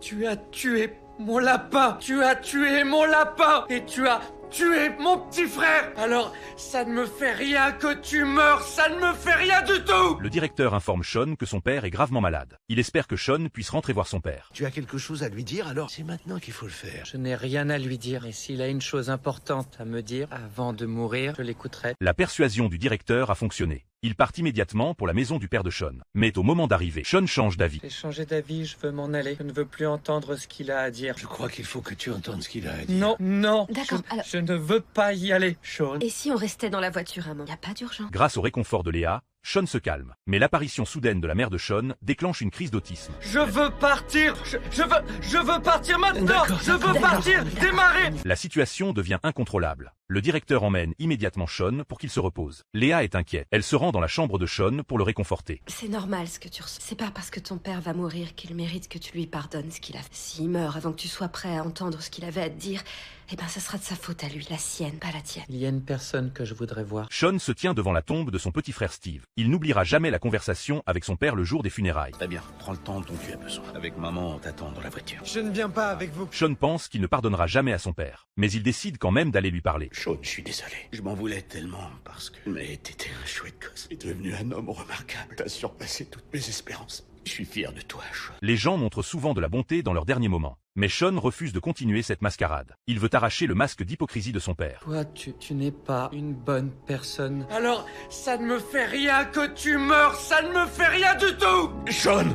Tu as tué mon lapin. Tu as tué mon lapin. Et tu as tué mon petit frère. Alors, ça ne me fait rien que tu meurs. Ça ne me fait rien du tout. Le directeur informe Sean que son père est gravement malade. Il espère que Sean puisse rentrer voir son père. Tu as quelque chose à lui dire, alors c'est maintenant qu'il faut le faire. Je n'ai rien à lui dire. Et s'il a une chose importante à me dire avant de mourir, je l'écouterai. La persuasion du directeur a fonctionné. Il part immédiatement pour la maison du père de Sean. Mais au moment d'arriver, Sean change d'avis. J'ai changé d'avis, je veux m'en aller. Je ne veux plus entendre ce qu'il a à dire. Je crois qu'il faut que tu entendes ce qu'il a à dire. Non, non. D'accord, alors- Je ne veux pas y aller, Sean. Et si on restait dans la voiture un moment? Y a pas d'urgence. Grâce au réconfort de Léa, Sean se calme. Mais l'apparition soudaine de la mère de Sean déclenche une crise d'autisme. Je veux partir. Je veux partir maintenant. D'accord, Je veux partir. Démarrer. La situation devient incontrôlable. Le directeur emmène immédiatement Sean pour qu'il se repose. Léa est inquiète. Elle se rend dans la chambre de Sean pour le réconforter. C'est normal ce que tu ressens. C'est pas parce que ton père va mourir qu'il mérite que tu lui pardonnes ce qu'il a fait. S'il meurt avant que tu sois prêt à entendre ce qu'il avait à te dire, eh ben ça sera de sa faute à lui, la sienne, pas la tienne. Il y a une personne que je voudrais voir. Sean se tient devant la tombe de son petit frère Steve. Il n'oubliera jamais la conversation avec son père le jour des funérailles. Très bien, prends le temps dont tu as besoin. Avec maman, on t'attend dans la voiture. Je ne viens pas avec vous. Sean pense qu'il ne pardonnera jamais à son père. Mais il décide quand même d'aller lui parler. Sean, je suis désolé. Je m'en voulais tellement parce que... Mais t'étais un chouette gosse. T'es devenu un homme remarquable. T'as surpassé toutes mes espérances. Je suis fier de toi, Sean. Les gens montrent souvent de la bonté dans leurs derniers moments. Mais Sean refuse de continuer cette mascarade. Il veut arracher le masque d'hypocrisie de son père. Toi, tu n'es pas une bonne personne. Alors, ça ne me fait rien que tu meurs. Ça ne me fait rien du tout. Sean!